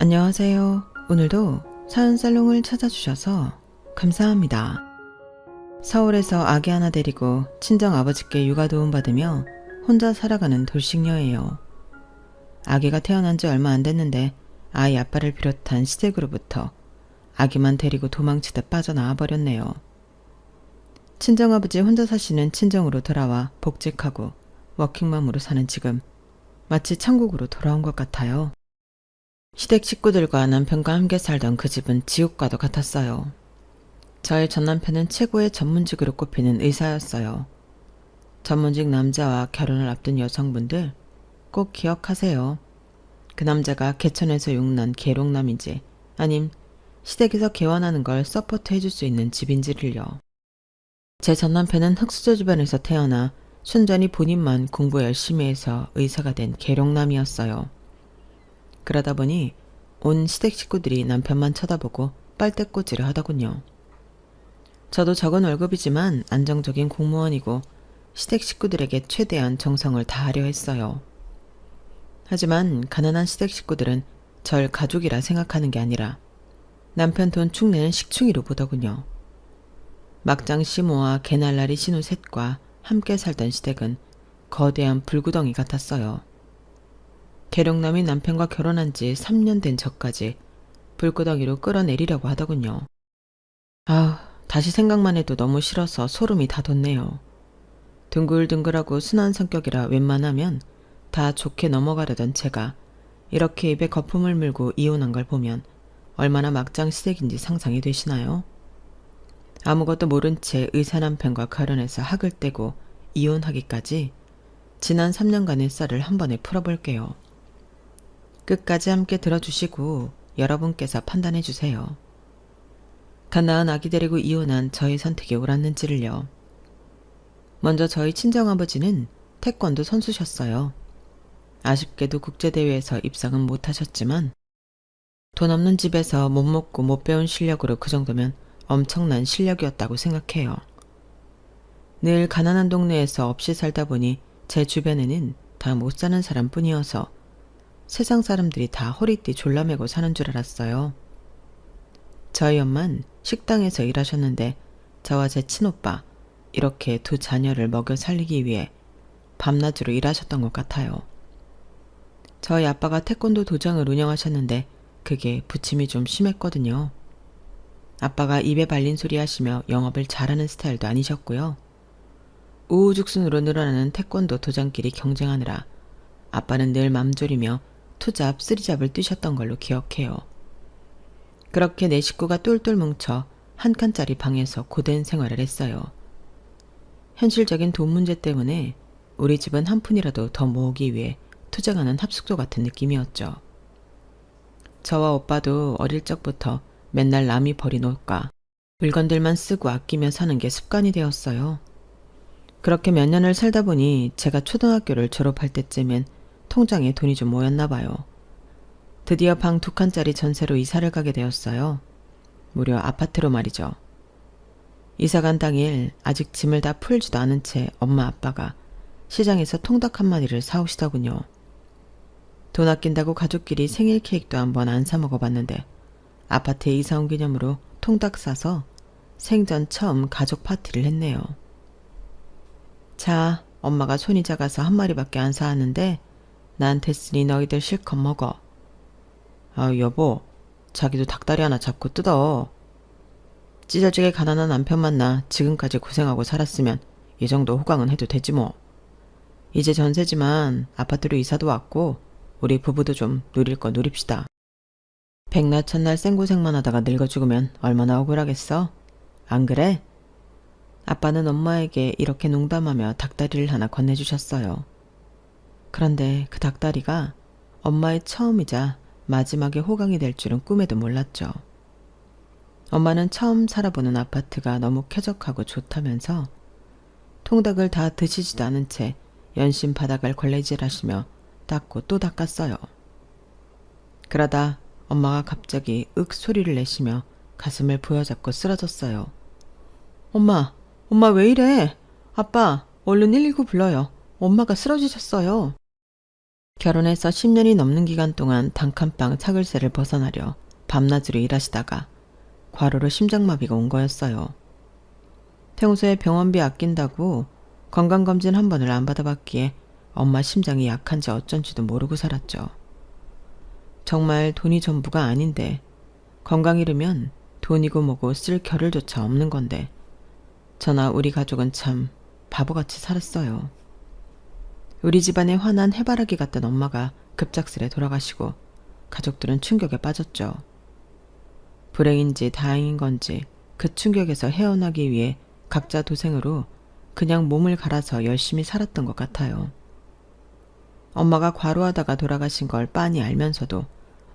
안녕하세요. 오늘도 사연살롱을 찾아주셔서 감사합니다. 서울에서 아기 하나 데리고 친정아버지께 육아 도움 받으며 혼자 살아가는 돌싱녀예요. 아기가 태어난 지 얼마 안 됐는데 아이 아빠를 비롯한 시댁으로부터 아기만 데리고 도망치듯 빠져나와 버렸네요. 친정아버지 혼자 사시는 친정으로 돌아와 복직하고 워킹맘으로 사는 지금 마치 천국으로 돌아온 것 같아요. 시댁 식구들과 남편과 함께 살던 그 집은 지옥과도 같았어요. 저의 전남편은 최고의 전문직으로 꼽히는 의사였어요. 전문직 남자와 결혼을 앞둔 여성분들 꼭 기억하세요. 그 남자가 개천에서 용난 계룡남인지 아님 시댁에서 개원하는 걸 서포트 해줄 수 있는 집인지를요. 제 전남편은 흙수저 집안에서 태어나 순전히 본인만 공부 열심히 해서 의사가 된 계룡남이었어요. 그러다 보니 온 시댁 식구들이 남편만 쳐다보고 빨대꽂이를 하더군요. 저도 적은 월급이지만 안정적인 공무원이고 시댁 식구들에게 최대한 정성을 다하려 했어요. 하지만 가난한 시댁 식구들은 절 가족이라 생각하는 게 아니라 남편 돈 축 내는 식충이로 보더군요. 막장 시모와 개날라리 신우 셋과 함께 살던 시댁은 거대한 불구덩이 같았어요. 계룡남이 남편과 결혼한 지 3년 된 저까지 불구덩이로 끌어내리려고 하더군요. 다시 생각만 해도 너무 싫어서 소름이 다 돋네요. 둥글둥글하고 순한 성격이라 웬만하면 다 좋게 넘어가려던 제가 이렇게 입에 거품을 물고 이혼한 걸 보면 얼마나 막장 시댁인지 상상이 되시나요? 아무것도 모른 채 의사 남편과 결혼해서 학을 떼고 이혼하기까지 지난 3년간의 썰을 한 번에 풀어볼게요. 끝까지 함께 들어주시고 여러분께서 판단해 주세요. 갓 낳은 아기 데리고 이혼한 저의 선택이 옳았는지를요. 먼저 저희 친정아버지는 태권도 선수셨어요. 아쉽게도 국제대회에서 입상은 못하셨지만 돈 없는 집에서 못 먹고 못 배운 실력으로 그 정도면 엄청난 실력이었다고 생각해요. 늘 가난한 동네에서 없이 살다 보니 제 주변에는 다 못 사는 사람뿐이어서 세상 사람들이 다 허리띠 졸라매고 사는 줄 알았어요. 저희 엄만 식당에서 일하셨는데 저와 제 친오빠 이렇게 두 자녀를 먹여 살리기 위해 밤낮으로 일하셨던 것 같아요. 저희 아빠가 태권도 도장을 운영하셨는데 그게 부침이 좀 심했거든요. 아빠가 입에 발린 소리 하시며 영업을 잘하는 스타일도 아니셨고요. 우후죽순으로 늘어나는 태권도 도장끼리 경쟁하느라 아빠는 늘 맘졸이며 투잡, 쓰리잡을 뛰셨던 걸로 기억해요. 그렇게 네 식구가 똘똘 뭉쳐 한 칸짜리 방에서 고된 생활을 했어요. 현실적인 돈 문제 때문에 우리 집은 한 푼이라도 더 모으기 위해 투쟁하는 합숙소 같은 느낌이었죠. 저와 오빠도 어릴 적부터 맨날 남이 버린 옷과 물건들만 쓰고 아끼며 사는 게 습관이 되었어요. 그렇게 몇 년을 살다 보니 제가 초등학교를 졸업할 때쯤엔 통장에 돈이 좀 모였나 봐요. 드디어 방 2칸짜리 전세로 이사를 가게 되었어요. 무려 아파트로 말이죠. 이사간 당일 아직 짐을 다 풀지도 않은 채 엄마 아빠가 시장에서 통닭 한 마리를 사오시더군요. 돈 아낀다고 가족끼리 생일 케이크도 한번 안 사 먹어봤는데 아파트에 이사 온 기념으로 통닭 사서 생전 처음 가족 파티를 했네요. 자, 엄마가 손이 작아서 한 마리밖에 안 사왔는데 나한테 쓰니 너희들 실컷 먹어. 여보, 자기도 닭다리 하나 잡고 뜯어. 찢어지게 가난한 남편 만나 지금까지 고생하고 살았으면 이 정도 호강은 해도 되지 뭐. 이제 전세지만 아파트로 이사도 왔고 우리 부부도 좀 누릴 거 누립시다. 백날 첫날 생고생만 하다가 늙어 죽으면 얼마나 억울하겠어? 안 그래? 아빠는 엄마에게 이렇게 농담하며 닭다리를 하나 건네주셨어요. 그런데 그 닭다리가 엄마의 처음이자 마지막에 호강이 될 줄은 꿈에도 몰랐죠. 엄마는 처음 살아보는 아파트가 너무 쾌적하고 좋다면서 통닭을 다 드시지도 않은 채 연신 바닥을 걸레질하시며 닦고 또 닦았어요. 그러다 엄마가 갑자기 윽 소리를 내시며 가슴을 부여잡고 쓰러졌어요. 엄마 왜 이래? 아빠, 얼른 119 불러요. 엄마가 쓰러지셨어요. 결혼해서 10년이 넘는 기간 동안 단칸방 차글세를 벗어나려 밤낮으로 일하시다가 과로로 심장마비가 온 거였어요. 평소에 병원비 아낀다고 건강검진 한 번을 안 받아봤기에 엄마 심장이 약한지 어쩐지도 모르고 살았죠. 정말 돈이 전부가 아닌데 건강 잃으면 돈이고 뭐고 쓸 겨를조차 없는 건데 저나 우리 가족은 참 바보같이 살았어요. 우리 집안에 환한 해바라기 같던 엄마가 급작스레 돌아가시고 가족들은 충격에 빠졌죠. 불행인지 다행인 건지 그 충격에서 헤어나기 위해 각자 도생으로 그냥 몸을 갈아서 열심히 살았던 것 같아요. 엄마가 과로하다가 돌아가신 걸 빤히 알면서도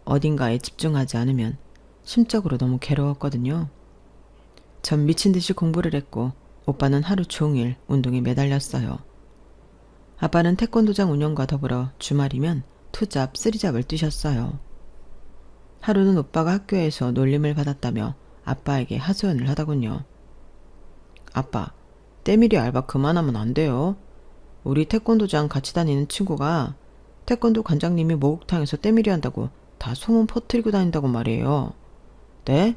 어딘가에 집중하지 않으면 심적으로 너무 괴로웠거든요. 전 미친 듯이 공부를 했고 오빠는 하루 종일 운동에 매달렸어요. 아빠는 태권도장 운영과 더불어 주말이면 투잡, 쓰리잡을 뛰셨어요. 하루는 오빠가 학교에서 놀림을 받았다며 아빠에게 하소연을 하더군요. 아빠, 때밀이 알바 그만하면 안 돼요. 우리 태권도장 같이 다니는 친구가 태권도 관장님이 목욕탕에서 때밀이 한다고 다 소문 퍼뜨리고 다닌다고 말이에요. 네?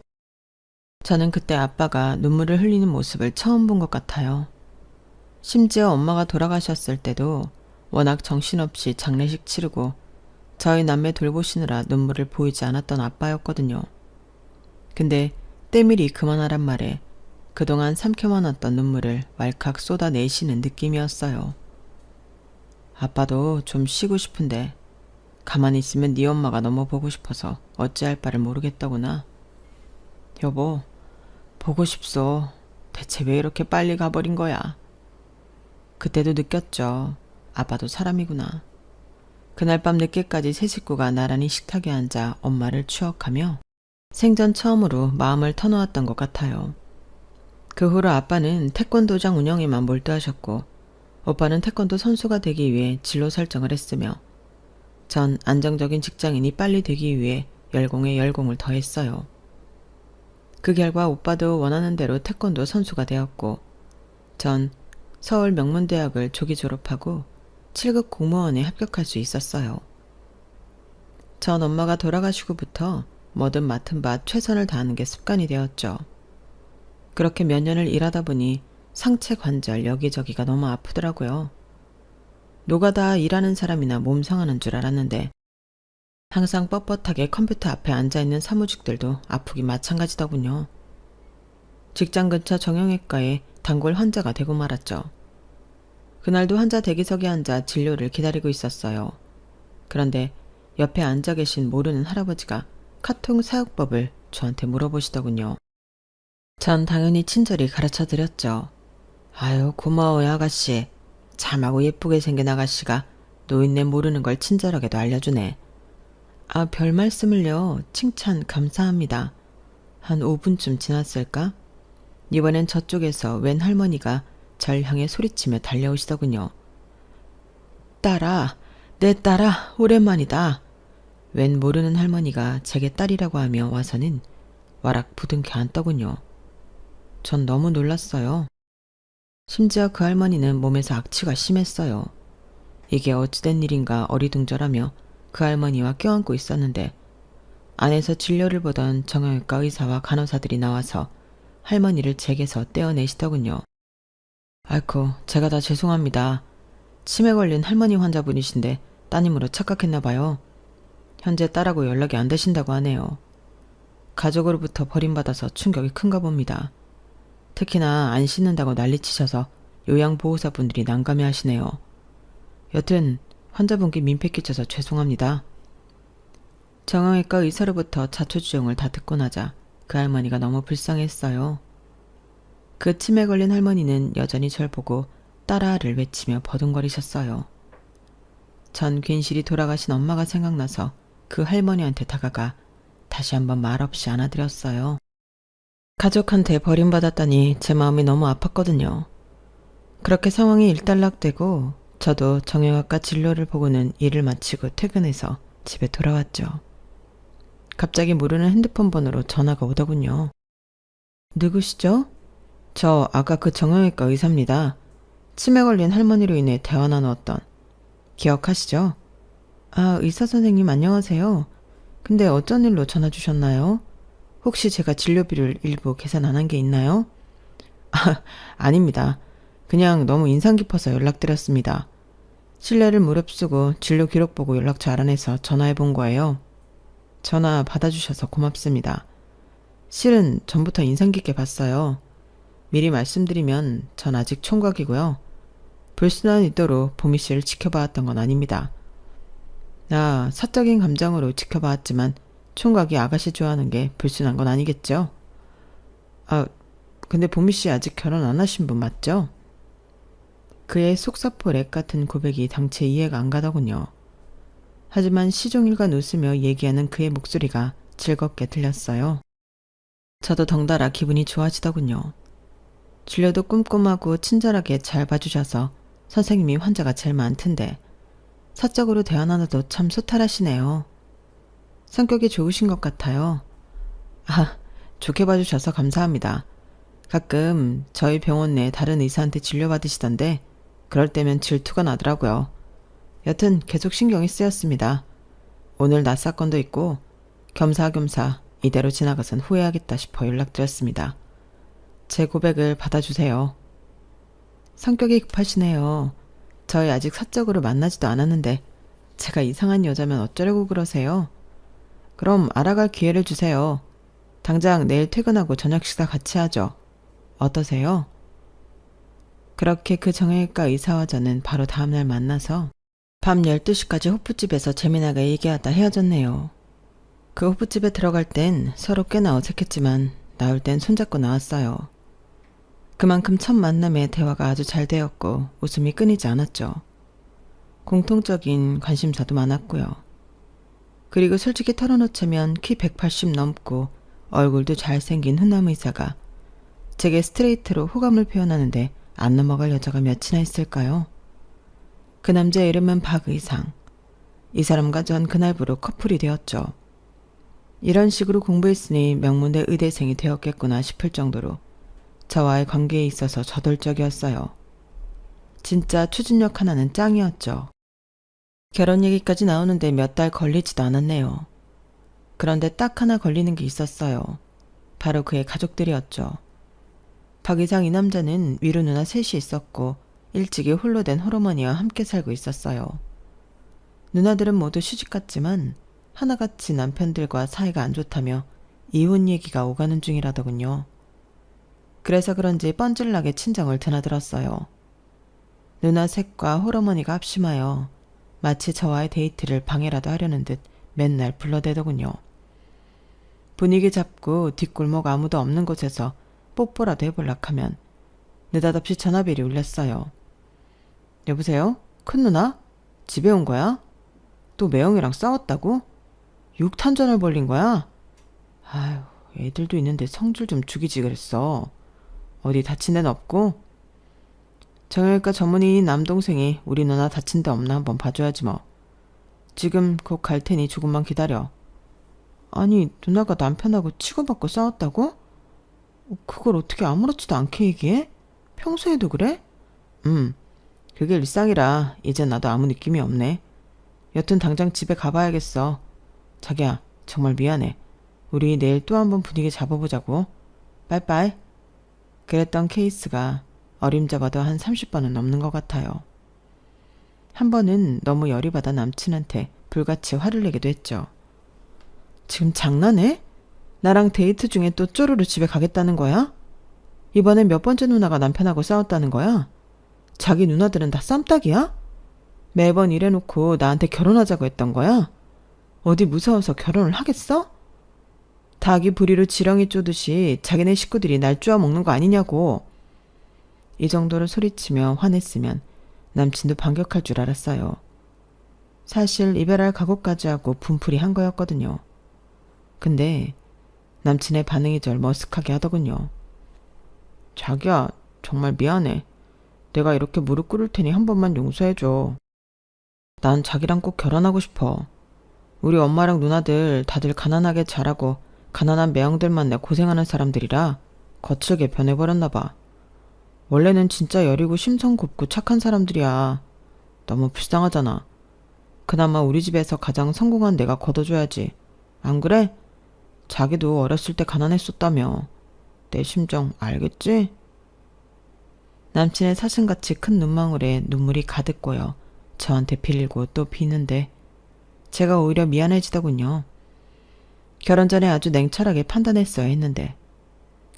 저는 그때 아빠가 눈물을 흘리는 모습을 처음 본 것 같아요. 심지어 엄마가 돌아가셨을 때도 워낙 정신없이 장례식 치르고 저희 남매 돌보시느라 눈물을 보이지 않았던 아빠였거든요. 근데 때밀이 그만하란 말에 그동안 삼켜만 왔던 눈물을 왈칵 쏟아내시는 느낌이었어요. 아빠도 좀 쉬고 싶은데 가만히 있으면 네 엄마가 너무 보고 싶어서 어찌할 바를 모르겠다구나. 여보, 보고 싶소. 대체 왜 이렇게 빨리 가버린 거야? 그때도 느꼈죠. 아빠도 사람이구나. 그날 밤 늦게까지 세 식구가 나란히 식탁에 앉아 엄마를 추억하며 생전 처음으로 마음을 터놓았던 것 같아요. 그 후로 아빠는 태권도장 운영에만 몰두하셨고 오빠는 태권도 선수가 되기 위해 진로 설정을 했으며 전 안정적인 직장인이 빨리 되기 위해 열공에 열공을 더했어요. 그 결과 오빠도 원하는 대로 태권도 선수가 되었고 전 서울 명문대학을 조기 졸업하고 7급 공무원에 합격할 수 있었어요. 전 엄마가 돌아가시고부터 뭐든 맡은 바 최선을 다하는 게 습관이 되었죠. 그렇게 몇 년을 일하다 보니 상체 관절 여기저기가 너무 아프더라고요. 노가다 일하는 사람이나 몸 상하는 줄 알았는데 항상 뻣뻣하게 컴퓨터 앞에 앉아있는 사무직들도 아프기 마찬가지더군요. 직장 근처 정형외과에 단골 환자가 되고 말았죠. 그날도 환자 대기석에 앉아 진료를 기다리고 있었어요. 그런데 옆에 앉아 계신 모르는 할아버지가 카통 사용법을 저한테 물어보시더군요. 전 당연히 친절히 가르쳐 드렸죠. 아유, 고마워요 아가씨. 참하고 예쁘게 생긴 아가씨가 노인네 모르는 걸 친절하게도 알려주네. 아, 별 말씀을요. 칭찬 감사합니다. 한 5분쯤 지났을까? 이번엔 저쪽에서 웬 할머니가 절 향해 소리치며 달려오시더군요. 딸아, 내 딸아, 오랜만이다. 웬 모르는 할머니가 제게 딸이라고 하며 와서는 와락 부둥켜 앉더군요. 전 너무 놀랐어요. 심지어 그 할머니는 몸에서 악취가 심했어요. 이게 어찌된 일인가 어리둥절하며 그 할머니와 껴안고 있었는데 안에서 진료를 보던 정형외과 의사와 간호사들이 나와서 할머니를 제게서 떼어내시더군요. 아이쿠, 제가 다 죄송합니다. 치매 걸린 할머니 환자분이신데 따님으로 착각했나 봐요. 현재 딸하고 연락이 안 되신다고 하네요. 가족으로부터 버림받아서 충격이 큰가 봅니다. 특히나 안 씻는다고 난리치셔서 요양보호사분들이 난감해 하시네요. 여튼 환자분께 민폐 끼쳐서 죄송합니다. 정형외과 의사로부터 자초지종을 다 듣고 나자 그 할머니가 너무 불쌍했어요. 그 치매 걸린 할머니는 여전히 절 보고 딸아를 외치며 버둥거리셨어요. 전 괜시리 돌아가신 엄마가 생각나서 그 할머니한테 다가가 다시 한번 말없이 안아드렸어요. 가족한테 버림받았다니 제 마음이 너무 아팠거든요. 그렇게 상황이 일단락되고 저도 정형외과 진료를 보고는 일을 마치고 퇴근해서 집에 돌아왔죠. 갑자기 모르는 핸드폰 번호로 전화가 오더군요. 누구시죠? 저 아까 그 정형외과 의사입니다. 치매 걸린 할머니로 인해 대화 나누었던. 기억하시죠? 아, 의사 선생님 안녕하세요. 근데 어쩐 일로 전화 주셨나요? 혹시 제가 진료비를 일부 계산 안 한 게 있나요? 아, 아닙니다. 그냥 너무 인상 깊어서 연락드렸습니다. 실례를 무릅쓰고 진료 기록 보고 연락처 알아내서 전화해 본 거예요. 전화 받아주셔서 고맙습니다. 실은 전부터 인상 깊게 봤어요. 미리 말씀드리면 전 아직 총각이고요. 불순한 의도로 보미 씨를 지켜봐왔던 건 아닙니다. 나 사적인 감정으로 지켜봐왔지만 총각이 아가씨 좋아하는 게 불순한 건 아니겠죠? 아, 근데 보미 씨 아직 결혼 안 하신 분 맞죠? 그의 속사포 렉 같은 고백이 당최 이해가 안 가더군요. 하지만 시종일관 웃으며 얘기하는 그의 목소리가 즐겁게 들렸어요. 저도 덩달아 기분이 좋아지더군요. 진료도 꼼꼼하고 친절하게 잘 봐주셔서 선생님이 환자가 제일 많던데 사적으로 대화 나눠도 참 소탈하시네요. 성격이 좋으신 것 같아요. 아, 좋게 봐주셔서 감사합니다. 가끔 저희 병원 내 다른 의사한테 진료받으시던데 그럴 때면 질투가 나더라고요. 여튼 계속 신경이 쓰였습니다. 오늘 낮 사건도 있고 겸사겸사 이대로 지나가선 후회하겠다 싶어 연락드렸습니다. 제 고백을 받아주세요. 성격이 급하시네요. 저희 아직 사적으로 만나지도 않았는데 제가 이상한 여자면 어쩌려고 그러세요? 그럼 알아갈 기회를 주세요. 당장 내일 퇴근하고 저녁 식사 같이 하죠. 어떠세요? 그렇게 그 정형외과 의사와 저는 바로 다음날 만나서 밤 12시까지 호프집에서 재미나게 얘기하다 헤어졌네요. 그 호프집에 들어갈 땐 서로 꽤나 어색했지만 나올 땐 손잡고 나왔어요. 그만큼 첫 만남에 대화가 아주 잘 되었고 웃음이 끊이지 않았죠. 공통적인 관심사도 많았고요. 그리고 솔직히 털어놓자면 키 180 넘고 얼굴도 잘생긴 훈남 의사가 제게 스트레이트로 호감을 표현하는데 안 넘어갈 여자가 몇이나 있을까요? 그 남자의 이름은 박의상. 이 사람과 전 그날부로 커플이 되었죠. 이런 식으로 공부했으니 명문대 의대생이 되었겠구나 싶을 정도로 저와의 관계에 있어서 저돌적이었어요. 진짜 추진력 하나는 짱이었죠. 결혼 얘기까지 나오는데 몇 달 걸리지도 않았네요. 그런데 딱 하나 걸리는 게 있었어요. 바로 그의 가족들이었죠. 박 이상 이 남자는 위로 누나 셋이 있었고 일찍이 홀로 된 홀어머니와 함께 살고 있었어요. 누나들은 모두 시집갔지만 하나같이 남편들과 사이가 안 좋다며 이혼 얘기가 오가는 중이라더군요. 그래서 그런지 뻔질나게 친정을 드나들었어요. 누나 셋과 홀어머니가 합심하여 마치 저와의 데이트를 방해라도 하려는 듯 맨날 불러대더군요. 분위기 잡고 뒷골목 아무도 없는 곳에서 뽀뽀라도 해볼락 하면 느닷없이 전화벨이 울렸어요. 여보세요? 큰 누나? 집에 온 거야? 또 매형이랑 싸웠다고? 육탄전을 벌린 거야? 아휴, 애들도 있는데 성질 좀 죽이지 그랬어. 어디 다친 데는 없고? 정형외과 전문의인 남동생이 우리 누나 다친 데 없나 한번 봐줘야지 뭐. 지금 곧 갈 테니 조금만 기다려. 아니, 누나가 남편하고 치고받고 싸웠다고? 그걸 어떻게 아무렇지도 않게 얘기해? 평소에도 그래? 그게 일상이라 이제 나도 아무 느낌이 없네. 여튼 당장 집에 가봐야겠어. 자기야, 정말 미안해. 우리 내일 또 한번 분위기 잡아보자고. 빠이빠이. 그랬던 케이스가 어림잡아도 한 30번은 넘는 것 같아요. 한 번은 너무 열이 받아 남친한테 불같이 화를 내기도 했죠. 지금 장난해? 나랑 데이트 중에 또 쪼르르 집에 가겠다는 거야? 이번엔 몇 번째 누나가 남편하고 싸웠다는 거야? 자기 누나들은 다 쌈딱이야? 매번 이래놓고 나한테 결혼하자고 했던 거야? 어디 무서워서 결혼을 하겠어? 닭이 부리로 지렁이 쪼듯이 자기네 식구들이 날 쪼아먹는 거 아니냐고. 이 정도로 소리치며 화냈으면 남친도 반격할 줄 알았어요. 사실 이별할 각오까지 하고 분풀이 한 거였거든요. 근데 남친의 반응이 절 머쓱하게 하더군요. 자기야, 정말 미안해. 내가 이렇게 무릎 꿇을 테니 한 번만 용서해줘. 난 자기랑 꼭 결혼하고 싶어. 우리 엄마랑 누나들 다들 가난하게 자라고 가난한 매형들 만나 고생하는 사람들이라 거칠게 변해버렸나 봐. 원래는 진짜 여리고 심성 곱고 착한 사람들이야. 너무 불쌍하잖아. 그나마 우리 집에서 가장 성공한 내가 걷어줘야지. 안 그래? 자기도 어렸을 때 가난했었다며. 내 심정 알겠지? 남친의 사슴같이 큰 눈망울에 눈물이 가득 고여 저한테 빌고 또 비는데 제가 오히려 미안해지더군요. 결혼 전에 아주 냉철하게 판단했어야 했는데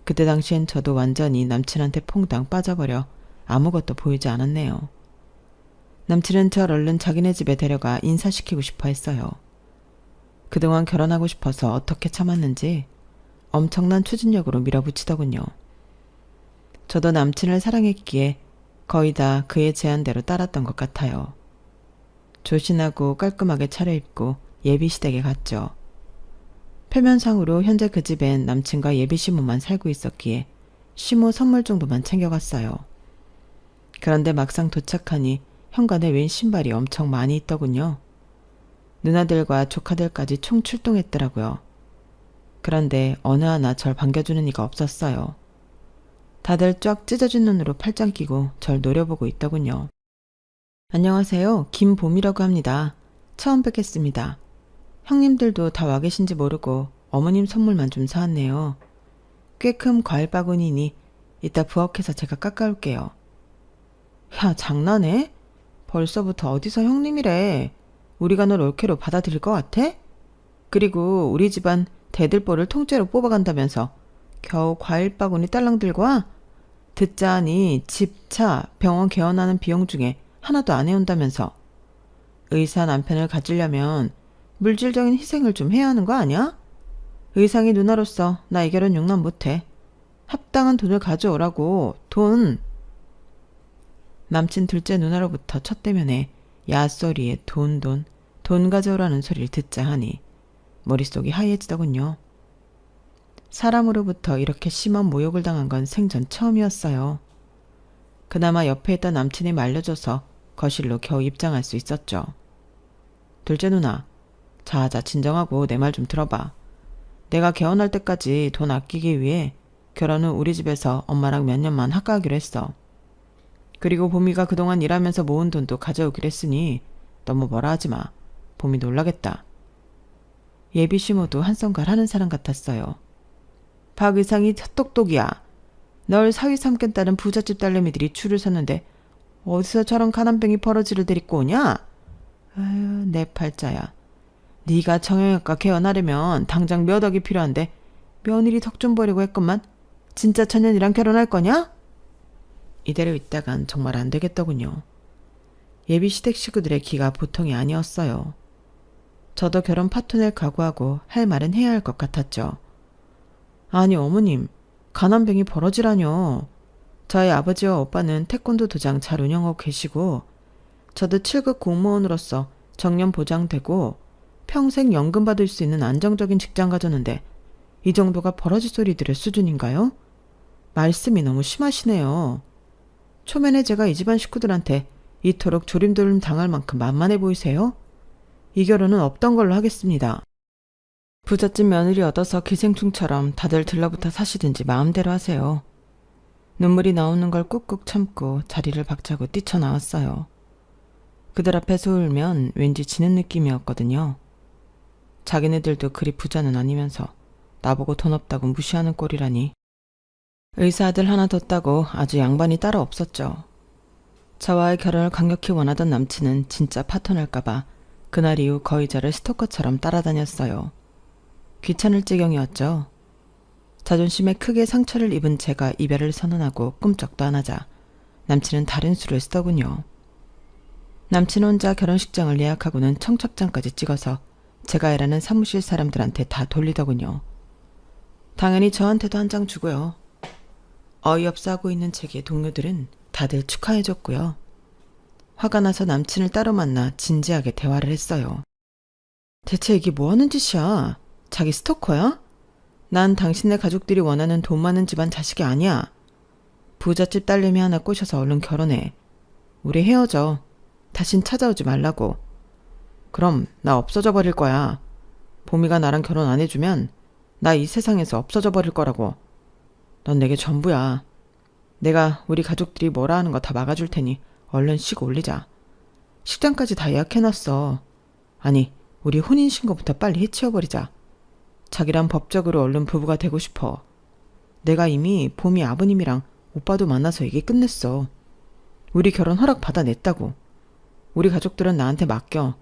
그때 당시엔 저도 완전히 남친한테 퐁당 빠져버려 아무것도 보이지 않았네요. 남친은 절 얼른 자기네 집에 데려가 인사시키고 싶어 했어요. 그동안 결혼하고 싶어서 어떻게 참았는지 엄청난 추진력으로 밀어붙이더군요. 저도 남친을 사랑했기에 거의 다 그의 제안대로 따랐던 것 같아요. 조신하고 깔끔하게 차려입고 예비시댁에 갔죠. 표면상으로 현재 그 집엔 남친과 예비시모만 살고 있었기에 시모 선물 정도만 챙겨갔어요. 그런데 막상 도착하니 현관에 웬 신발이 엄청 많이 있더군요. 누나들과 조카들까지 총 출동했더라고요. 그런데 어느 하나 절 반겨주는 이가 없었어요. 다들 쫙 찢어진 눈으로 팔짱 끼고 절 노려보고 있더군요. 안녕하세요. 김봄이라고 합니다. 처음 뵙겠습니다. 형님들도 다 와 계신지 모르고 어머님 선물만 좀 사왔네요. 꽤 큰 과일 바구니니 이따 부엌에서 제가 깎아올게요. 야, 장난해? 벌써부터 어디서 형님이래. 우리가 널 올케로 받아들일 것 같아? 그리고 우리 집안 대들보를 통째로 뽑아간다면서 겨우 과일 바구니 딸랑 들고 와? 듣자하니 집, 차, 병원 개원하는 비용 중에 하나도 안 해온다면서. 의사 남편을 가지려면 물질적인 희생을 좀 해야 하는 거 아니야? 의상이 누나로서 나 이 결혼 용납 못해. 합당한 돈을 가져오라고. 돈. 남친 둘째 누나로부터 첫 대면에 야소리에 돈 가져오라는 소리를 듣자 하니 머릿속이 하얘지더군요. 사람으로부터 이렇게 심한 모욕을 당한 건 생전 처음이었어요. 그나마 옆에 있던 남친이 말려줘서 거실로 겨우 입장할 수 있었죠. 둘째 누나, 자자 진정하고 내 말 좀 들어봐. 내가 개원할 때까지 돈 아끼기 위해 결혼은 우리 집에서 엄마랑 몇 년만 학가하기로 했어. 그리고 봄이가 그동안 일하면서 모은 돈도 가져오기로 했으니 너무 뭐라 하지 마. 봄이 놀라겠다. 예비 시모도 한성갈 하는 사람 같았어요. 박 의상이 헛똑똑이야. 널 사위 삼겠다는 부잣집 딸내미들이 줄을 섰는데 어디서 저런 가난뱅이 버러지를 데리고 오냐? 아유, 내 팔자야. 네가 정형외과 개원하려면 당장 몇 억이 필요한데 며느리 덕 좀 버리고 했건만 진짜 천년이랑 결혼할 거냐? 이대로 있다간 정말 안 되겠더군요. 예비 시댁 식구들의 기가 보통이 아니었어요. 저도 결혼 파토낼 각오하고 할 말은 해야 할 것 같았죠. 아니 어머님, 가난뱅이 버러지라뇨. 저희 아버지와 오빠는 태권도 도장 잘 운영하고 계시고 저도 7급 공무원으로서 정년 보장되고 평생 연금 받을 수 있는 안정적인 직장 가졌는데 이 정도가 버러지 소리 들을 수준인가요? 말씀이 너무 심하시네요. 초면에 제가 이 집안 식구들한테 이토록 조림돌림 당할 만큼 만만해 보이세요? 이 결혼은 없던 걸로 하겠습니다. 부잣집 며느리 얻어서 기생충처럼 다들 들러붙어 사시든지 마음대로 하세요. 눈물이 나오는 걸 꾹꾹 참고 자리를 박차고 뛰쳐나왔어요. 그들 앞에서 울면 왠지 지는 느낌이었거든요. 자기네들도 그리 부자는 아니면서 나보고 돈 없다고 무시하는 꼴이라니. 의사 아들 하나 뒀다고 아주 양반이 따로 없었죠. 저와의 결혼을 강력히 원하던 남친은 진짜 파토날까봐 그날 이후 거의 저를 스토커처럼 따라다녔어요. 귀찮을 지경이었죠. 자존심에 크게 상처를 입은 제가 이별을 선언하고 꿈쩍도 안 하자 남친은 다른 수를 쓰더군요. 남친 혼자 결혼식장을 예약하고는 청첩장까지 찍어서 제가 일하는 사무실 사람들한테 다 돌리더군요. 당연히 저한테도 한 장 주고요. 어이없어 하고 있는 제게 동료들은 다들 축하해줬고요. 화가 나서 남친을 따로 만나 진지하게 대화를 했어요. 대체 이게 뭐하는 짓이야? 자기 스토커야? 난 당신네 가족들이 원하는 돈 많은 집안 자식이 아니야. 부잣집 딸내미 하나 꼬셔서 얼른 결혼해. 우리 헤어져. 다신 찾아오지 말라고. 그럼 나 없어져 버릴 거야. 봄이가 나랑 결혼 안 해주면 나 이 세상에서 없어져 버릴 거라고. 넌 내게 전부야. 내가 우리 가족들이 뭐라 하는 거 다 막아줄 테니 얼른 식 올리자. 식장까지 다 예약해놨어. 아니, 우리 혼인신고부터 빨리 해치워버리자. 자기랑 법적으로 얼른 부부가 되고 싶어. 내가 이미 봄이 아버님이랑 오빠도 만나서 얘기 끝냈어. 우리 결혼 허락 받아냈다고. 우리 가족들은 나한테 맡겨.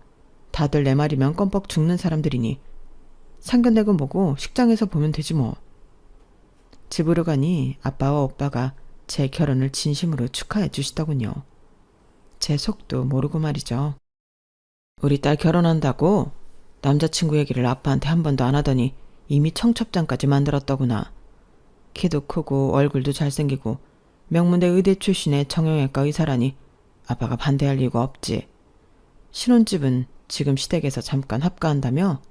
다들 내 말이면 껌뻑 죽는 사람들이니 상견례금 보고 식장에서 보면 되지 뭐. 집으로 가니 아빠와 오빠가 제 결혼을 진심으로 축하해 주시더군요. 제 속도 모르고 말이죠. 우리 딸 결혼한다고? 남자친구 얘기를 아빠한테 한 번도 안 하더니 이미 청첩장까지 만들었더구나. 키도 크고 얼굴도 잘생기고 명문대 의대 출신의 정형외과 의사라니 아빠가 반대할 이유가 없지. 신혼집은 지금 시댁에서 잠깐 합가한다며?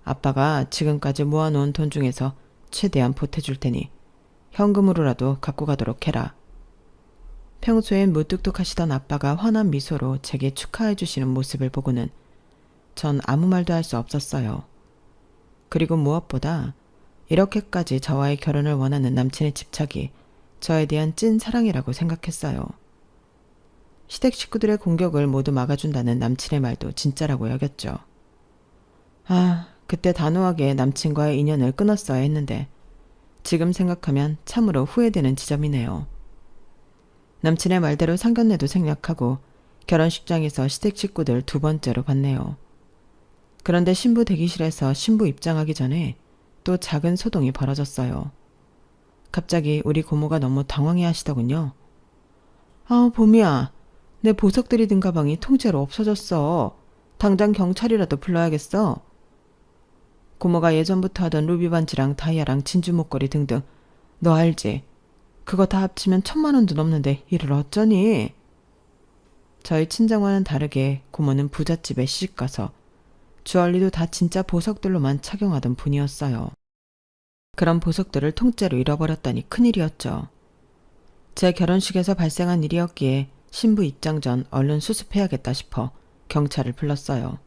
아빠가 지금까지 모아놓은 돈 중에서 최대한 보태줄 테니 현금으로라도 갖고 가도록 해라. 평소엔 무뚝뚝하시던 아빠가 환한 미소로 제게 축하해 주시는 모습을 보고는 전 아무 말도 할 수 없었어요. 그리고 무엇보다 이렇게까지 저와의 결혼을 원하는 남친의 집착이 저에 대한 찐 사랑이라고 생각했어요. 시댁 식구들의 공격을 모두 막아준다는 남친의 말도 진짜라고 여겼죠. 그때 단호하게 남친과의 인연을 끊었어야 했는데 지금 생각하면 참으로 후회되는 지점이네요. 남친의 말대로 상견례도 생략하고 결혼식장에서 시댁 식구들 2번째로 봤네요. 그런데 신부 대기실에서 신부 입장하기 전에 또 작은 소동이 벌어졌어요. 갑자기 우리 고모가 너무 당황해 하시더군요. 봄이야. 내 보석들이 든 가방이 통째로 없어졌어. 당장 경찰이라도 불러야겠어. 고모가 예전부터 하던 루비 반지랑 다이아랑 진주 목걸이 등등. 너 알지? 그거 다 합치면 1,000만 원도 넘는데 이를 어쩌니? 저희 친정과는 다르게 고모는 부잣집에 시집가서 주얼리도 다 진짜 보석들로만 착용하던 분이었어요. 그런 보석들을 통째로 잃어버렸다니 큰일이었죠. 제 결혼식에서 발생한 일이었기에 신부 입장 전 얼른 수습해야겠다 싶어 경찰을 불렀어요.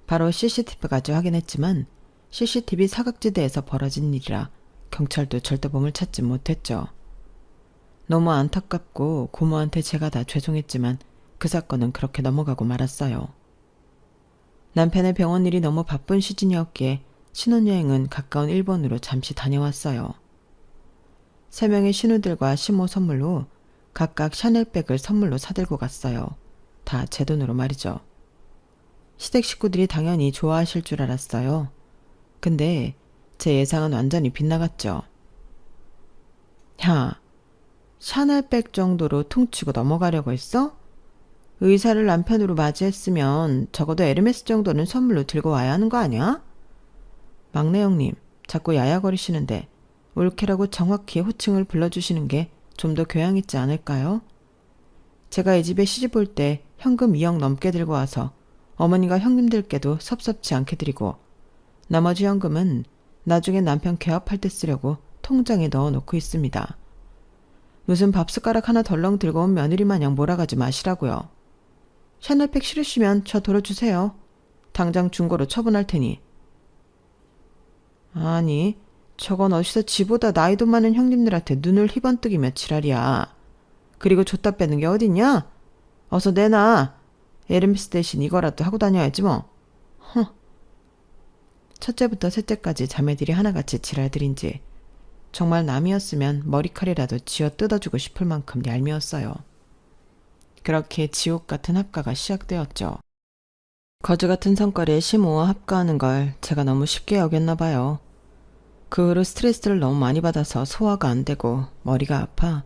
바로 CCTV까지 확인했지만 CCTV 사각지대에서 벌어진 일이라 경찰도 절도범을 찾지 못했죠. 너무 안타깝고 고모한테 제가 다 죄송했지만 그 사건은 그렇게 넘어가고 말았어요. 남편의 병원 일이 너무 바쁜 시즌이었기에 신혼여행은 가까운 일본으로 잠시 다녀왔어요. 3명의 신우들과 시모 선물로 각각 샤넬백을 선물로 사들고 갔어요. 다 제 돈으로 말이죠. 시댁 식구들이 당연히 좋아하실 줄 알았어요. 근데 제 예상은 완전히 빗나갔죠. 야, 샤넬백 정도로 퉁치고 넘어가려고 했어? 의사를 남편으로 맞이했으면 적어도 에르메스 정도는 선물로 들고 와야 하는 거 아니야? 막내 형님, 자꾸 야야거리시는데 올케라고 정확히 호칭을 불러주시는 게 좀 더 교양 있지 않을까요? 제가 이 집에 시집 올 때 현금 2억 넘게 들고 와서 어머니가 형님들께도 섭섭지 않게 드리고 나머지 현금은 나중에 남편 개업할 때 쓰려고 통장에 넣어놓고 있습니다. 무슨 밥숟가락 하나 덜렁 들고 온 며느리 마냥 몰아가지 마시라고요. 샤넬백 싫으시면 저 돌려주세요. 당장 중고로 처분할 테니. 아니, 저건 어디서 지보다 나이도 많은 형님들한테 눈을 희번뜩이며 지랄이야. 그리고 줬다 빼는 게 어딨냐? 어서 내놔. 에르메스 대신 이거라도 하고 다녀야지 뭐. 첫째부터 셋째까지 자매들이 하나같이 지랄들인지 정말 남이었으면 머리칼이라도 쥐어 뜯어주고 싶을 만큼 얄미웠어요. 그렇게 지옥 같은 합가가 시작되었죠. 거지 같은 성깔에 시모와 합가하는 걸 제가 너무 쉽게 여겼나 봐요. 그 후로 스트레스를 너무 많이 받아서 소화가 안 되고 머리가 아파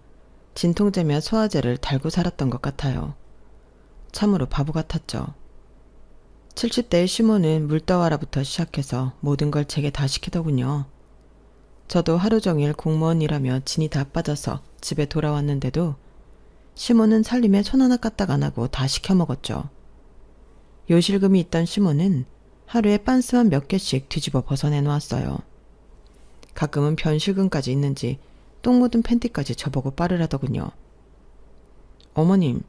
진통제며 소화제를 달고 살았던 것 같아요. 참으로 바보 같았죠. 70대의 시모는 물떠와라부터 시작해서 모든 걸 제게 다 시키더군요. 저도 하루 종일 공무원 일하며 진이 다 빠져서 집에 돌아왔는데도 시모는 살림에 손 하나 까딱 안 하고 다 시켜 먹었죠. 요실금이 있던 시모는 하루에 빤스만 몇 개씩 뒤집어 벗어내놓았어요. 가끔은 변실금까지 있는지 똥 묻은 팬티까지 저보고 빠르라더군요. 어머님,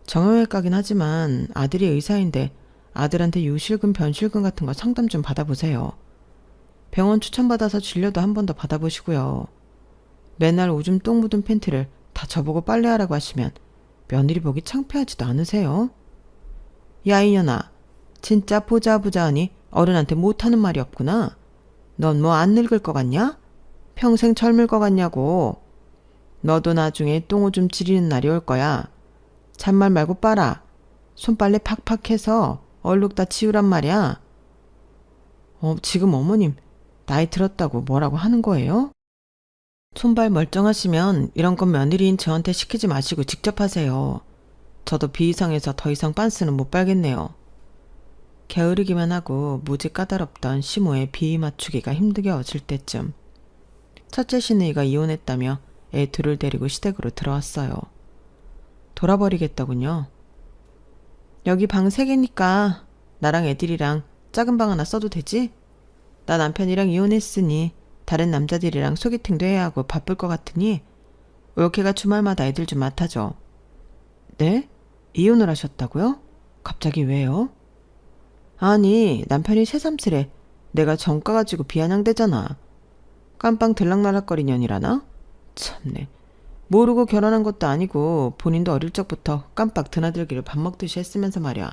정형외과긴 하지만 아들이 의사인데 아들한테 요실금, 변실금 같은 거 상담 좀 받아보세요. 병원 추천받아서 진료도 한 번 더 받아보시고요. 맨날 오줌 똥 묻은 팬티를 다 저보고 빨래하라고 하시면 며느리 보기 창피하지도 않으세요? 야 이년아, 진짜 보자보자하니 어른한테 못하는 말이 없구나. 넌 뭐 안 늙을 것 같냐? 평생 젊을 것 같냐고. 너도 나중에 똥오줌 지리는 날이 올 거야. 잔말 말고 빨아. 손빨래 팍팍 해서 얼룩 다 치우란 말이야. 지금 어머님 나이 들었다고 뭐라고 하는 거예요? 손발 멀쩡하시면 이런 건 며느리인 저한테 시키지 마시고 직접 하세요. 저도 비이성해서 더 이상 빤스는 못 빨겠네요. 게으르기만 하고 무지 까다롭던 시모의 비위 맞추기가 힘들게 어질 때쯤 첫째 시누이가 이혼했다며 애 둘을 데리고 시댁으로 들어왔어요. 돌아버리겠다군요. 여기 방 3개니까 나랑 애들이랑 작은 방 하나 써도 되지? 나 남편이랑 이혼했으니 다른 남자들이랑 소개팅도 해야 하고 바쁠 것 같으니 올케가 주말마다 애들 좀 맡아줘. 네? 이혼을 하셨다고요? 갑자기 왜요? 아니, 남편이 새삼스레 내가 정가 가지고 비아냥대잖아. 깜빵 들락날락거리년이라나? 참네. 모르고 결혼한 것도 아니고 본인도 어릴 적부터 깜빡 드나들기를 밥 먹듯이 했으면서 말이야.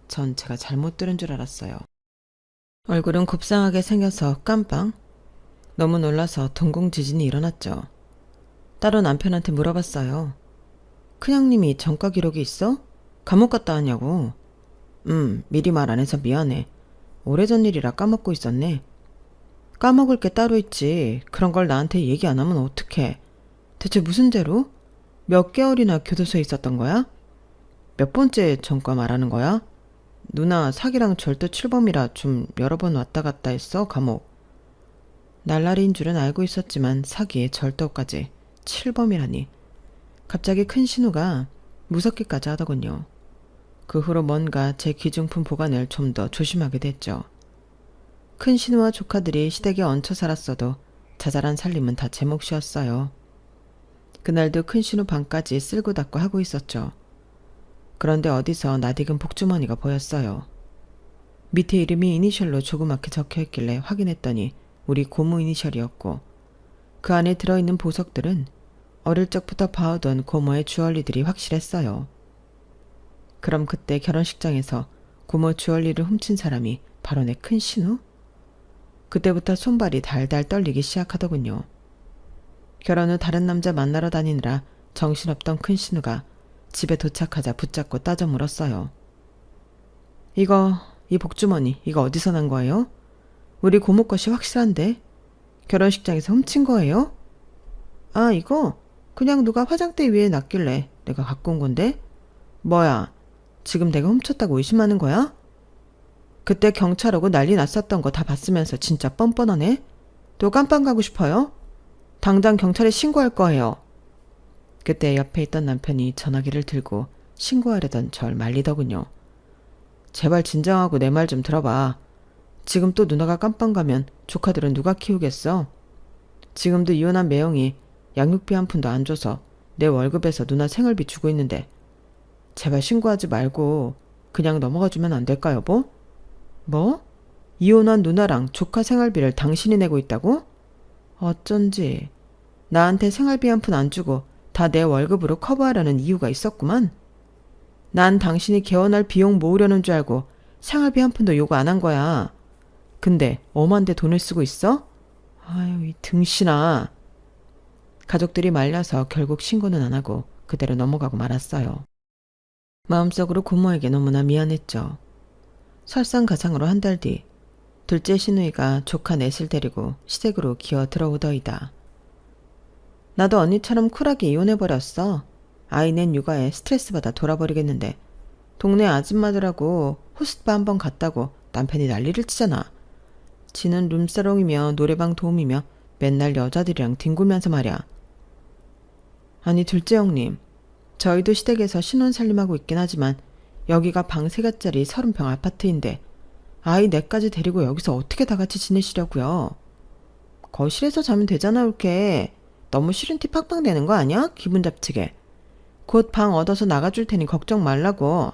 전 제가 잘못 들은 줄 알았어요. 얼굴은 곱상하게 생겨서 깜빵? 너무 놀라서 동공지진이 일어났죠. 따로 남편한테 물어봤어요. 큰형님이 정가 기록이 있어? 감옥 갔다 왔냐고. 미리 말 안 해서 미안해. 오래전 일이라 까먹고 있었네. 까먹을 게 따로 있지. 그런 걸 나한테 얘기 안 하면 어떡해. 대체 무슨 죄로? 몇 개월이나 교도소에 있었던 거야? 몇 번째 전과 말하는 거야? 누나 사기랑 절도 출범이라 좀 여러 번 왔다 갔다 했어, 감옥. 날라리인 줄은 알고 있었지만 사기에 절도까지 7범이라니. 갑자기 큰 신우가 무섭기까지 하더군요. 그 후로 뭔가 제 귀중품 보관을 좀 더 조심하게 됐죠. 큰 신우와 조카들이 시댁에 얹혀 살았어도 자잘한 살림은 다 제 몫이었어요. 그날도 큰 신우 방까지 쓸고 닦고 하고 있었죠. 그런데 어디서 낯익은 복주머니가 보였어요. 밑에 이름이 이니셜로 조그맣게 적혀있길래 확인했더니 우리 고모 이니셜이었고 그 안에 들어있는 보석들은 어릴 적부터 봐오던 고모의 주얼리들이 확실했어요. 그럼 그때 결혼식장에서 고모 주얼리를 훔친 사람이 바로 내 큰 신우? 그때부터 손발이 달달 떨리기 시작하더군요. 결혼 후 다른 남자 만나러 다니느라 정신없던 큰 신우가 집에 도착하자 붙잡고 따져 물었어요. 이 복주머니 이거 어디서 난 거예요? 우리 고모 것이 확실한데? 결혼식장에서 훔친 거예요? 아, 이거 그냥 누가 화장대 위에 놨길래 내가 갖고 온 건데? 뭐야, 지금 내가 훔쳤다고 의심하는 거야? 그때 경찰 오고 난리 났었던 거 다 봤으면서 진짜 뻔뻔하네? 또 깜빵 가고 싶어요? 당장 경찰에 신고할 거예요. 그때 옆에 있던 남편이 전화기를 들고 신고하려던 절 말리더군요. 제발 진정하고 내 말 좀 들어봐. 지금 또 누나가 깜빵 가면 조카들은 누가 키우겠어? 지금도 이혼한 매형이 양육비 한 푼도 안 줘서 내 월급에서 누나 생활비 주고 있는데 제발 신고하지 말고 그냥 넘어가 주면 안 될까, 여보? 뭐? 이혼한 누나랑 조카 생활비를 당신이 내고 있다고? 어쩐지 나한테 생활비 한 푼 안 주고 다 내 월급으로 커버하려는 이유가 있었구만. 난 당신이 개원할 비용 모으려는 줄 알고 생활비 한 푼도 요구 안 한 거야. 근데 엄한데 돈을 쓰고 있어? 아유, 이 등신아. 가족들이 말려서 결국 신고는 안 하고 그대로 넘어가고 말았어요. 마음속으로 고모에게 너무나 미안했죠. 설상가상으로 한 달 뒤 둘째 시누이가 조카 넷을 데리고 시댁으로 기어 들어오더이다. 나도 언니처럼 쿨하게 이혼해버렸어. 아이 낸 육아에 스트레스 받아 돌아버리겠는데 동네 아줌마들하고 호스트바 한번 갔다고 남편이 난리를 치잖아. 지는 룸사롱이며 노래방 도우미며 맨날 여자들이랑 뒹굴면서 말이야. 아니 둘째 형님, 저희도 시댁에서 신혼살림하고 있긴 하지만 여기가 방 3개짜리 30평 아파트인데 아이 4까지 데리고 여기서 어떻게 다 같이 지내시려고요? 거실에서 자면 되잖아, 이렇게. 너무 싫은 티 팍팍 내는 거 아니야? 기분 잡치게. 곧 방 얻어서 나가줄 테니 걱정 말라고.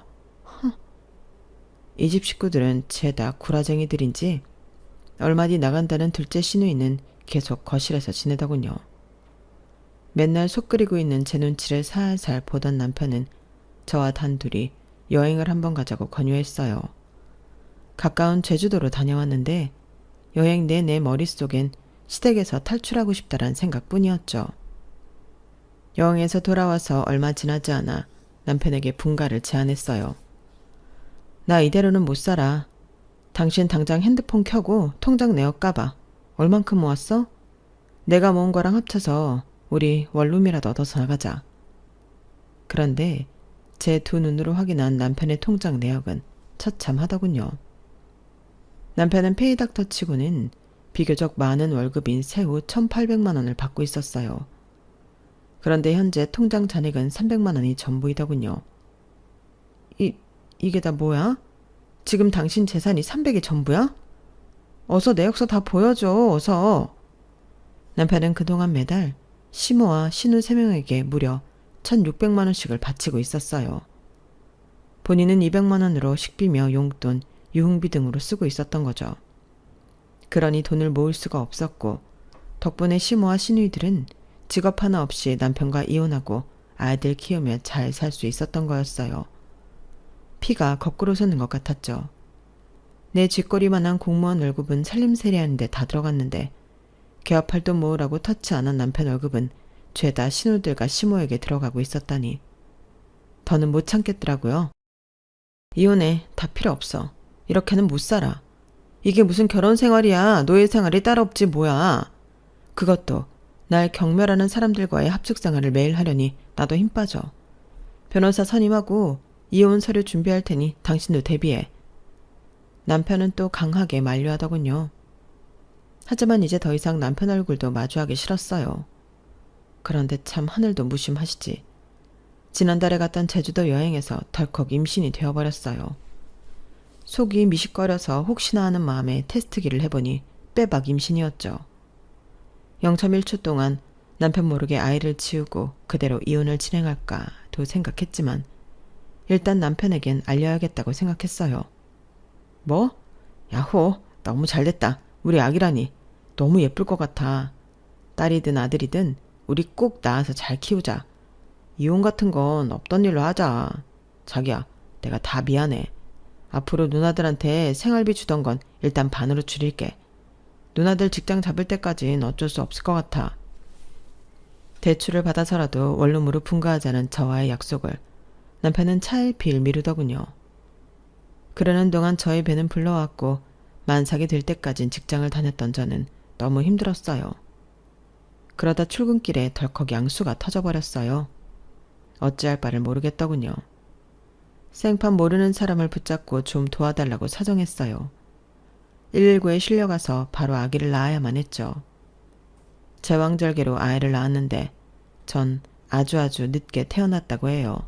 이 집 식구들은 죄다 구라쟁이들인지 얼마 뒤 나간다는 둘째 시누이는 계속 거실에서 지내더군요. 맨날 속 끓이고 있는 제 눈치를 살살 보던 남편은 저와 단둘이 여행을 한번 가자고 권유했어요. 가까운 제주도로 다녀왔는데 여행 내내 머릿속엔 시댁에서 탈출하고 싶다란 생각뿐이었죠. 여행에서 돌아와서 얼마 지나지 않아 남편에게 분가를 제안했어요. 나 이대로는 못 살아. 당신 당장 핸드폰 켜고 통장 내역 까봐. 얼만큼 모았어? 내가 모은 거랑 합쳐서 우리 원룸이라도 얻어서 나가자. 그런데 제 두 눈으로 확인한 남편의 통장 내역은 처참하더군요. 남편은 페이닥터 치고는 비교적 많은 월급인 세후 1,800만 원을 받고 있었어요. 그런데 현재 통장 잔액은 300만 원이 전부이더군요. 이게 다 뭐야? 지금 당신 재산이 300이 전부야? 어서 내역서 다 보여줘, 어서. 남편은 그동안 매달 시모와 신우 3명에게 무려 1,600만 원씩을 바치고 있었어요. 본인은 200만 원으로 식비며 용돈, 유흥비 등으로 쓰고 있었던 거죠. 그러니 돈을 모을 수가 없었고 덕분에 시모와 신우이들은 직업 하나 없이 남편과 이혼하고 아이들 키우며 잘 살 수 있었던 거였어요. 피가 거꾸로 서는 것 같았죠. 내 쥐꼬리만한 공무원 월급은 살림살이하는데 다 들어갔는데 개업할 돈 모으라고 터치 안 한 남편 월급은 죄다 신우들과 시모에게 들어가고 있었다니. 더는 못 참겠더라고요. 이혼해. 다 필요 없어. 이렇게는 못 살아. 이게 무슨 결혼 생활이야. 노예 생활이 따로 없지 뭐야. 그것도 날 경멸하는 사람들과의 합숙 생활을 매일 하려니 나도 힘 빠져. 변호사 선임하고 이혼 서류 준비할 테니 당신도 대비해. 남편은 또 강하게 만류하더군요. 하지만 이제 더 이상 남편 얼굴도 마주하기 싫었어요. 그런데 참 하늘도 무심하시지. 지난달에 갔던 제주도 여행에서 덜컥 임신이 되어버렸어요. 속이 미식거려서 혹시나 하는 마음에 테스트기를 해보니 빼박 임신이었죠. 0.1초 동안 남편 모르게 아이를 치우고 그대로 이혼을 진행할까도 생각했지만 일단 남편에겐 알려야겠다고 생각했어요. 뭐? 야호, 너무 잘됐다. 우리 아기라니. 너무 예쁠 것 같아. 딸이든 아들이든 우리 꼭 낳아서 잘 키우자. 이혼 같은 건 없던 일로 하자. 자기야, 내가 다 미안해. 앞으로 누나들한테 생활비 주던 건 일단 반으로 줄일게. 누나들 직장 잡을 때까진 어쩔 수 없을 것 같아. 대출을 받아서라도 원룸으로 분가하자는 저와의 약속을 남편은 차일피일 미루더군요. 그러는 동안 저의 배는 불러왔고 만삭이 될 때까진 직장을 다녔던 저는 너무 힘들었어요. 그러다 출근길에 덜컥 양수가 터져버렸어요. 어찌할 바를 모르겠더군요. 생판 모르는 사람을 붙잡고 좀 도와달라고 사정했어요. 119에 실려가서 바로 아기를 낳아야만 했죠. 제왕절개로 아이를 낳았는데 전 아주 늦게 태어났다고 해요.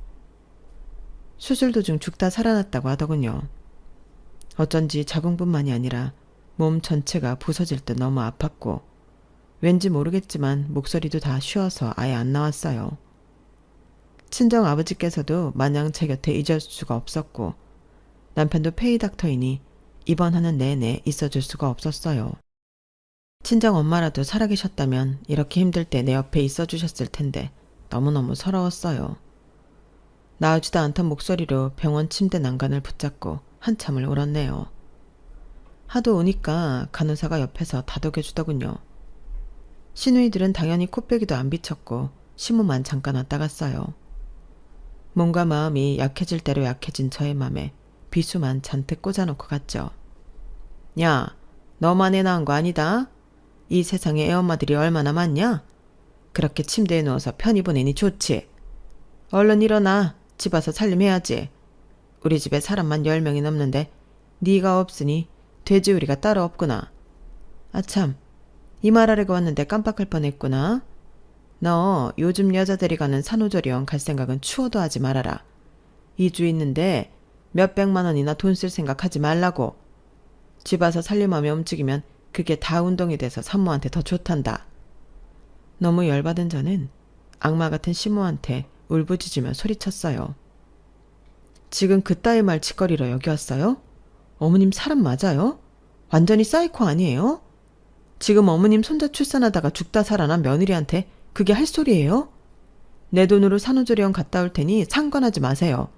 수술 도중 죽다 살아났다고 하더군요. 어쩐지 자궁뿐만이 아니라 몸 전체가 부서질 듯 너무 아팠고 왠지 모르겠지만 목소리도 다 쉬어서 아예 안 나왔어요. 친정 아버지께서도 마냥 제 곁에 잊을 수가 없었고 남편도 페이닥터이니 입원하는 내내 있어줄 수가 없었어요. 친정 엄마라도 살아계셨다면 이렇게 힘들 때 내 옆에 있어주셨을 텐데 너무너무 서러웠어요. 나오지도 않던 목소리로 병원 침대 난간을 붙잡고 한참을 울었네요. 하도 우니까 간호사가 옆에서 다독여주더군요. 시누이들은 당연히 코빼기도 안 비쳤고 시무만 잠깐 왔다 갔어요. 몸과 마음이 약해질 대로 약해진 저의 맘에 비수만 잔뜩 꽂아놓고 갔죠. 야, 너만 애 낳은 거 아니다? 이 세상에 애엄마들이 얼마나 많냐? 그렇게 침대에 누워서 편히 보내니 좋지. 얼른 일어나. 집 와서 살림해야지. 우리 집에 사람만 10명이 넘는데 네가 없으니 돼지우리가 따로 없구나. 아참, 이 말하려고 왔는데 깜빡할 뻔했구나. 너 요즘 여자들이 가는 산후조리원 갈 생각은 추워도 하지 말아라. 2주 있는데 몇백만 원이나 돈 쓸 생각하지 말라고. 집 와서 살림하며 움직이면 그게 다 운동이 돼서 산모한테 더 좋단다. 너무 열받은 저는 악마 같은 시모한테 울부짖으며 소리쳤어요. 지금 그따위 말짓거리로 여기 왔어요? 어머님 사람 맞아요? 완전히 사이코 아니에요? 지금 어머님 손자 출산하다가 죽다 살아난 며느리한테 그게 할 소리예요? 내 돈으로 산후조리원 갔다 올 테니 상관하지 마세요.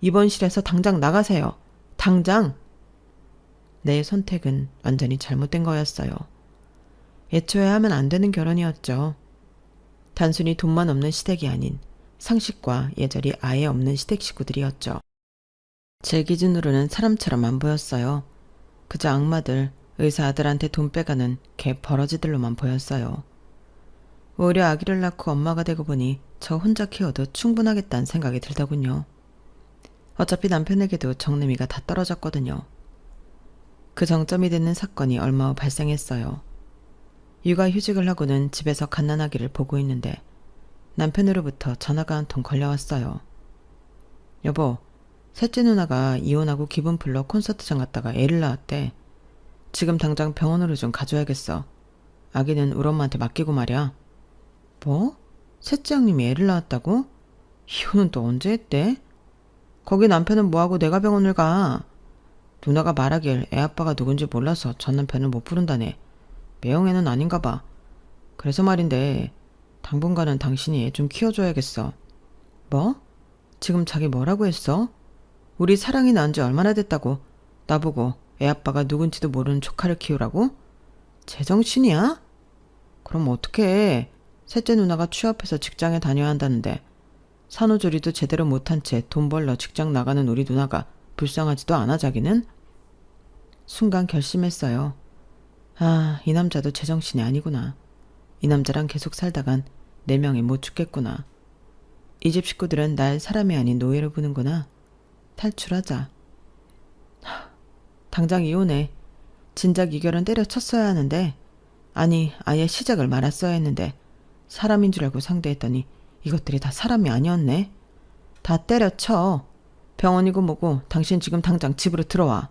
입원실에서 당장 나가세요. 당장! 내 선택은 완전히 잘못된 거였어요. 애초에 하면 안 되는 결혼이었죠. 단순히 돈만 없는 시댁이 아닌 상식과 예절이 아예 없는 시댁 식구들이었죠. 제 기준으로는 사람처럼 안 보였어요. 그저 악마들, 의사 아들한테 돈 빼가는 개 버러지들로만 보였어요. 오히려 아기를 낳고 엄마가 되고 보니 저 혼자 키워도 충분하겠다는 생각이 들더군요. 어차피 남편에게도 정내미가 다 떨어졌거든요. 그 정점이 되는 사건이 얼마 후 발생했어요. 육아휴직을 하고는 집에서 갓난아기를 보고 있는데 남편으로부터 전화가 한 통 걸려왔어요. 여보, 셋째 누나가 이혼하고 기분 풀러 콘서트장 갔다가 애를 낳았대. 지금 당장 병원으로 좀 가줘야겠어. 아기는 우리 엄마한테 맡기고 말이야. 뭐? 셋째 형님이 애를 낳았다고? 이혼은 또 언제 했대? 거기 남편은 뭐하고 내가 병원을 가? 누나가 말하길 애 아빠가 누군지 몰라서 전 남편을 못 부른다네. 매형애는 아닌가 봐. 그래서 말인데 당분간은 당신이 애 좀 키워줘야겠어. 뭐? 지금 자기 뭐라고 했어? 우리 사랑이 난 지 얼마나 됐다고 나보고 애 아빠가 누군지도 모르는 조카를 키우라고? 제정신이야? 그럼 어떡해. 셋째 누나가 취업해서 직장에 다녀야 한다는데 산후조리도 제대로 못한 채 돈 벌러 직장 나가는 우리 누나가 불쌍하지도 않아 자기는? 순간 결심했어요. 아, 이 남자도 제정신이 아니구나. 이 남자랑 계속 살다간 내 명예 못 죽겠구나. 이 집 식구들은 날 사람이 아닌 노예로 보는구나. 탈출하자. 당장 이혼해. 진작 이결은 때려쳤어야 하는데 아니 아예 시작을 말았어야 했는데 사람인 줄 알고 상대했더니 이것들이 다 사람이 아니었네. 다 때려쳐. 병원이고 뭐고 당신 지금 당장 집으로 들어와.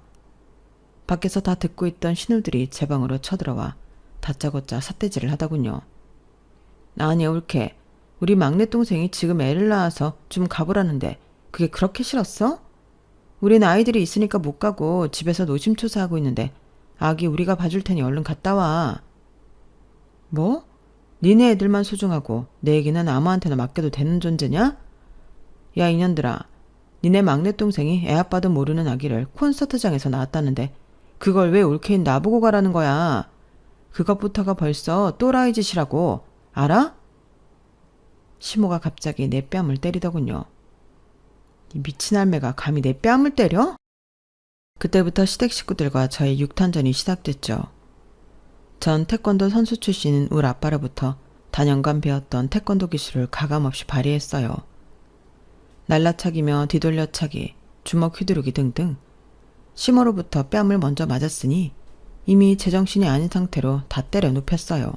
밖에서 다 듣고 있던 신우들이 제 방으로 쳐들어와 다짜고짜 삿대질을 하더군요. 아니 옳게. 우리 막내 동생이 지금 애를 낳아서 좀 가보라는데 그게 그렇게 싫었어? 우린 아이들이 있으니까 못 가고 집에서 노심초사하고 있는데 아기 우리가 봐줄 테니 얼른 갔다 와. 뭐? 니네 애들만 소중하고 내 얘기는 아무한테나 맡겨도 되는 존재냐? 야 이년들아. 니네 막내 동생이 애 아빠도 모르는 아기를 콘서트장에서 낳았다는데 그걸 왜 올케인 나보고 가라는 거야. 그것부터가 벌써 또라이 짓이라고. 알아? 시모가 갑자기 내 뺨을 때리더군요. 이 미친 할매가 감히 내 뺨을 때려? 그때부터 시댁 식구들과 저의 육탄전이 시작됐죠. 전 태권도 선수 출신인 우리 아빠로부터 단연간 배웠던 태권도 기술을 가감없이 발휘했어요. 날라차기며 뒤돌려차기, 주먹 휘두르기 등등 시모로부터 뺨을 먼저 맞았으니 이미 제정신이 아닌 상태로 다 때려 눕혔어요.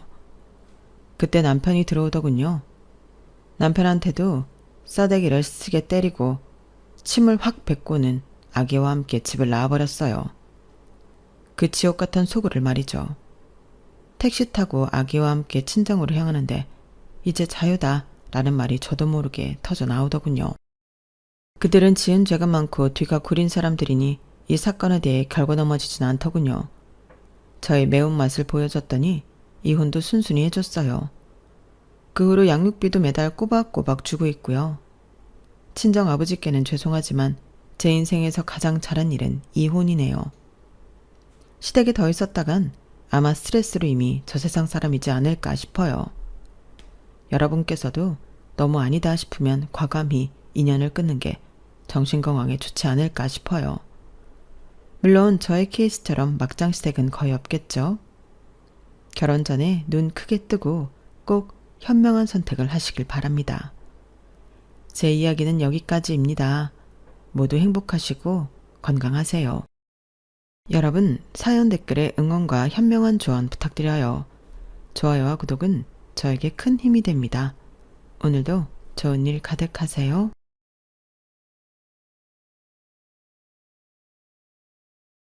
그때 남편이 들어오더군요. 남편한테도 싸대기를 쓰게 때리고 침을 확 뱉고는 아기와 함께 집을 나와버렸어요. 그 지옥 같은 소굴을 말이죠. 택시 타고 아기와 함께 친정으로 향하는데 이제 자유다 라는 말이 저도 모르게 터져 나오더군요. 그들은 지은 죄가 많고 뒤가 구린 사람들이니 이 사건에 대해 결과 넘어지진 않더군요. 저의 매운맛을 보여줬더니 이혼도 순순히 해줬어요. 그 후로 양육비도 매달 꼬박꼬박 주고 있고요. 친정 아버지께는 죄송하지만 제 인생에서 가장 잘한 일은 이혼이네요. 시댁에 더 있었다간 아마 스트레스로 이미 저 세상 사람이지 않을까 싶어요. 여러분께서도 너무 아니다 싶으면 과감히 인연을 끊는 게 정신건강에 좋지 않을까 싶어요. 물론 저의 케이스처럼 막장 시댁은 거의 없겠죠. 결혼 전에 눈 크게 뜨고 꼭 현명한 선택을 하시길 바랍니다. 제 이야기는 여기까지입니다. 모두 행복하시고 건강하세요. 여러분, 사연 댓글에 응원과 현명한 조언 부탁드려요. 좋아요와 구독은 저에게 큰 힘이 됩니다. 오늘도 좋은 일 가득하세요.